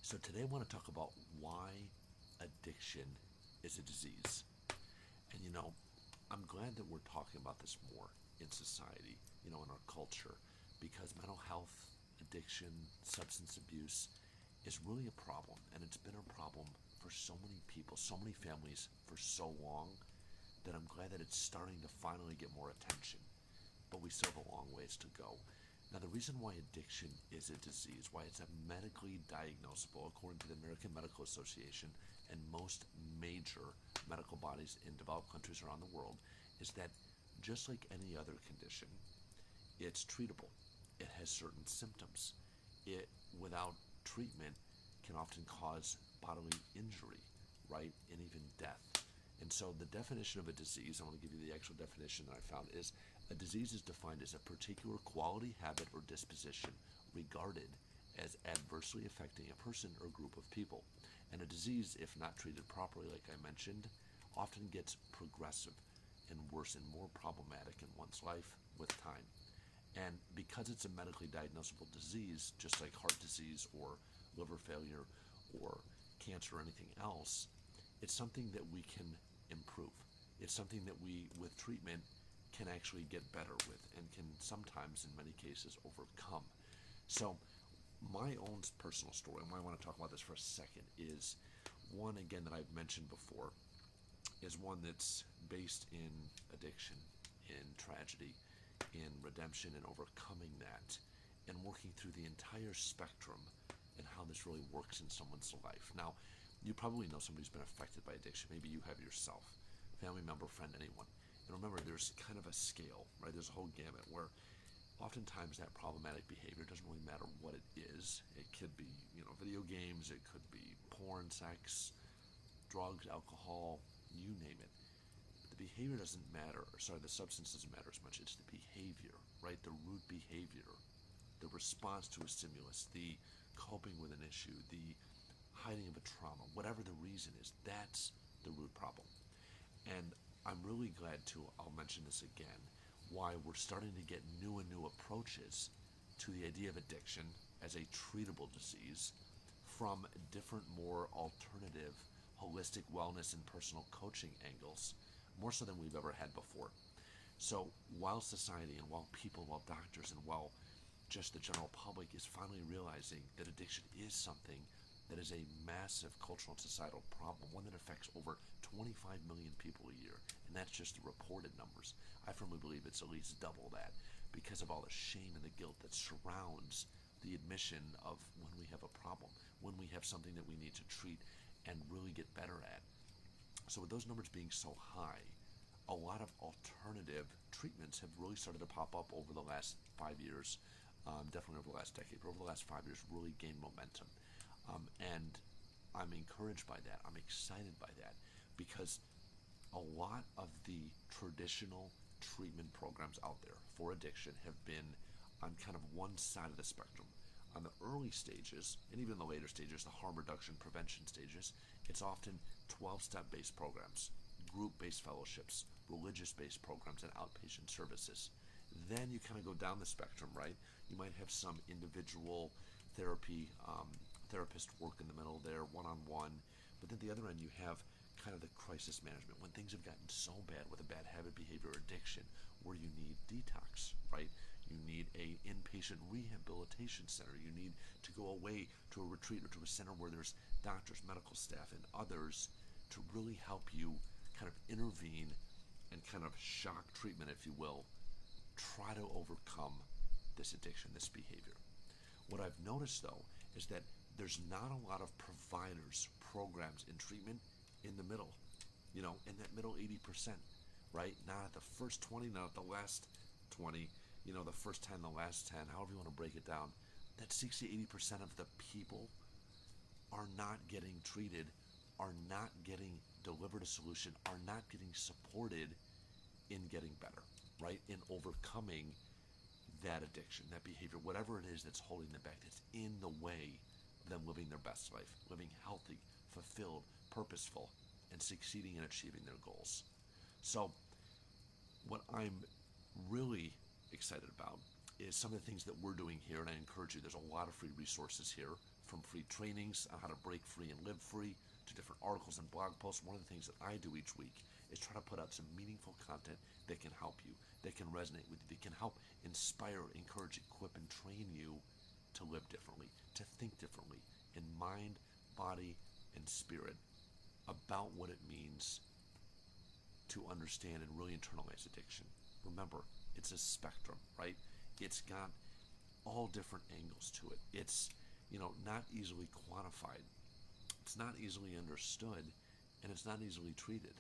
So today I want to talk about why addiction is a disease. And I'm glad that we're talking about this more in society, in our culture, because mental health, addiction, substance abuse is really a problem. And it's been a problem for so many people, so many families for so long that I'm glad that it's starting to finally get more attention. But we still have a long ways to go. Now, the reason why addiction is a disease, why it's a medically diagnosable, according to the American Medical Association and most major medical bodies in developed countries around the world, is that just like any other condition, it's treatable. It has certain symptoms. It, without treatment, can often cause bodily injury, right, and even death. And so the definition of a disease, I want to give you the actual definition that I found, is a disease is defined as a particular quality, habit, or disposition regarded as adversely affecting a person or group of people. And a disease, if not treated properly, like I mentioned, often gets progressive and worse and more problematic in one's life with time. And because it's a medically diagnosable disease, just like heart disease or liver failure or cancer or anything else, it's something that we can improve. It's something that we, with treatment, can actually get better with and can sometimes, in many cases, overcome. So my own personal story, and why I want to talk about this for a second, is one, again, that I've mentioned before, is one that's based in addiction, in tragedy, in redemption and overcoming that, and working through the entire spectrum and how this really works in someone's life. Now, you probably know somebody who's been affected by addiction. Maybe you have yourself, family member, friend, anyone. And remember, there's kind of a scale, right? There's a whole gamut where oftentimes that problematic behavior doesn't really matter what it is. It could be, video games, it could be porn, sex, drugs, alcohol, you name it. But the behavior doesn't matter, the substance doesn't matter as much. It's the behavior, right? The root behavior, the response to a stimulus, the coping with an issue, the hiding of a trauma, whatever the reason is, that's the root problem. And I'm really glad I'll mention this again, why we're starting to get new approaches to the idea of addiction as a treatable disease from different, more alternative, holistic wellness and personal coaching angles, more so than we've ever had before. So while society and while people, while doctors, and while just the general public is finally realizing that addiction is something that is a massive cultural and societal problem, one that affects over 25 million people a year, and that's just the reported numbers. I firmly believe it's at least double that because of all the shame and the guilt that surrounds the admission of when we have a problem, when we have something that we need to treat and really get better at. So with those numbers being so high, a lot of alternative treatments have really started to pop up over the last 5 years, definitely over the last decade, but over the last 5 years really gained momentum. And I'm encouraged by that. I'm excited by that because a lot of the traditional treatment programs out there for addiction have been on kind of one side of the spectrum. On the early stages, and even the later stages, the harm reduction prevention stages, it's often 12-step based programs, group-based fellowships, religious-based programs, and outpatient services. Then you kind of go down the spectrum, right? You might have some individual therapy, therapist work in the middle there, one-on-one. But then at the other end, you have kind of the crisis management, when things have gotten so bad with a bad habit, behavior, or addiction, where you need detox, right? You need a inpatient rehabilitation center. You need to go away to a retreat or to a center where there's doctors, medical staff, and others to really help you kind of intervene and kind of shock treatment, if you will, try to overcome this addiction, this behavior. What I've noticed, though, is that there's not a lot of providers, programs, and treatment in the middle, in that middle 80%, right? Not at the first 20, not at the last 20, the first 10, the last 10, however you want to break it down. That 60-80% of the people are not getting treated, are not getting delivered a solution, are not getting supported in getting better, right? In overcoming that addiction, that behavior, whatever it is that's holding them back, that's in the way of them living their best life, living healthy, fulfilled, purposeful, and succeeding in achieving their goals. So what I'm really excited about is some of the things that we're doing here, and I encourage you, there's a lot of free resources here, from free trainings on how to break free and live free, to different articles and blog posts. One of the things that I do each week is try to put out some meaningful content that can help you, that can resonate with you, that can help inspire, encourage, equip, and train you to live differently, to think differently in mind, body, and spirit about what it means to understand and really internalize addiction. Remember, it's a spectrum, right? It's got all different angles to it. It's, not easily quantified. It's not easily understood, and it's not easily treated.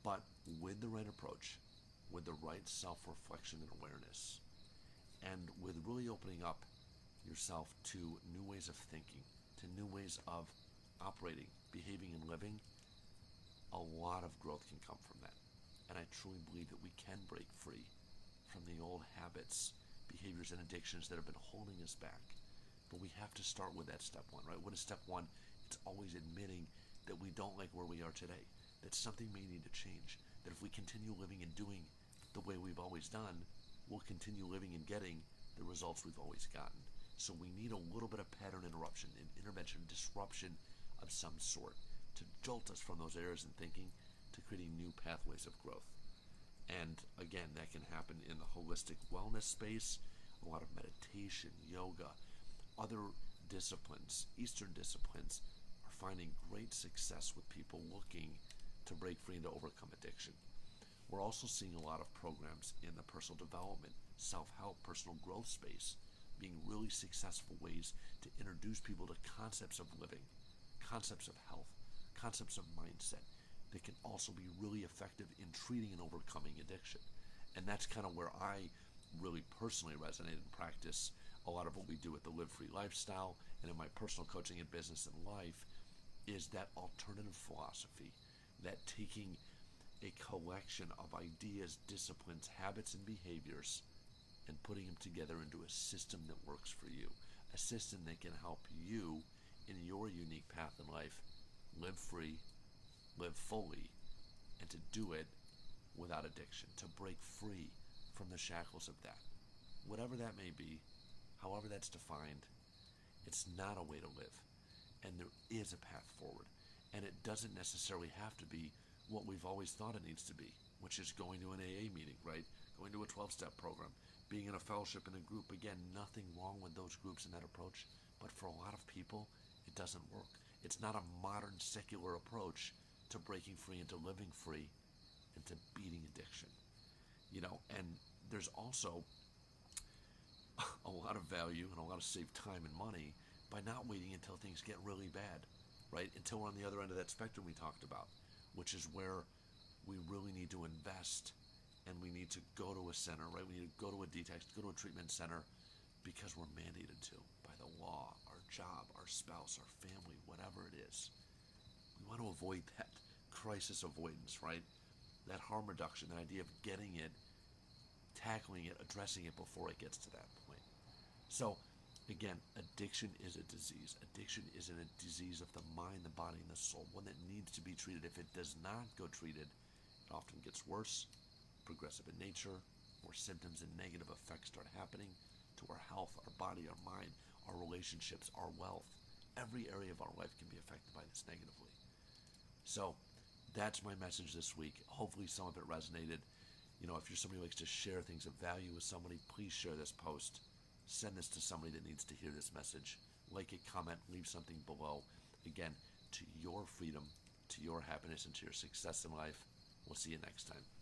But with the right approach, with the right self-reflection and awareness, and with really opening up yourself to new ways of thinking, to new ways of operating, behaving, and living, a lot of growth can come from that. And I truly believe that we can break free from the old habits, behaviors, and addictions that have been holding us back. But we have to start with that step one, right? What is step one? It's always admitting that we don't like where we are today, that something may need to change, that if we continue living and doing the way we've always done, we'll continue living and getting the results we've always gotten. So we need a little bit of pattern interruption, an intervention, disruption of some sort to jolt us from those errors in thinking to creating new pathways of growth. And again, that can happen in the holistic wellness space, a lot of meditation, yoga, other disciplines, Eastern disciplines are finding great success with people looking to break free and to overcome addiction. We're also seeing a lot of programs in the personal development, self-help, personal growth space being really successful ways to introduce people to concepts of living, concepts of health, concepts of mindset that can also be really effective in treating and overcoming addiction. And that's kind of where I really personally resonate and practice a lot of what we do with the Live Free lifestyle and in my personal coaching and business and life is that alternative philosophy, that taking a collection of ideas, disciplines, habits, and behaviors and putting them together into a system that works for you, a system that can help you in your unique path in life live free, live fully, and to do it without addiction, to break free from the shackles of that. Whatever that may be, however that's defined, it's not a way to live. And there is a path forward. And it doesn't necessarily have to be what we've always thought it needs to be, which is going to an AA meeting, right? Going to a 12-step program, being in a fellowship in a group. Again, nothing wrong with those groups and that approach, but for a lot of people, it doesn't work. It's not a modern secular approach to breaking free and to living free and to beating addiction. And there's also a lot of value and a lot of saved time and money by not waiting until things get really bad, right? Until we're on the other end of that spectrum we talked about, which is where we really need to invest and we need to go to a center, right? We need to go to a detox, go to a treatment center because we're mandated to by the law, our job, our spouse, our family, whatever it is. We want to avoid that crisis avoidance, right? That harm reduction, that idea of getting it, tackling it, addressing it before it gets to that point. So again, addiction is a disease. Addiction is a disease of the mind, the body, and the soul, one that needs to be treated. If it does not go treated, it often gets worse, progressive in nature, more symptoms and negative effects start happening to our health, our body, our mind, our relationships, our wealth. Every area of our life can be affected by this negatively. So that's my message this week. Hopefully some of it resonated. If you're somebody who likes to share things of value with somebody, please share this post. Send this to somebody that needs to hear this message. Like it, comment, leave something below. Again, to your freedom, to your happiness, and to your success in life. We'll see you next time.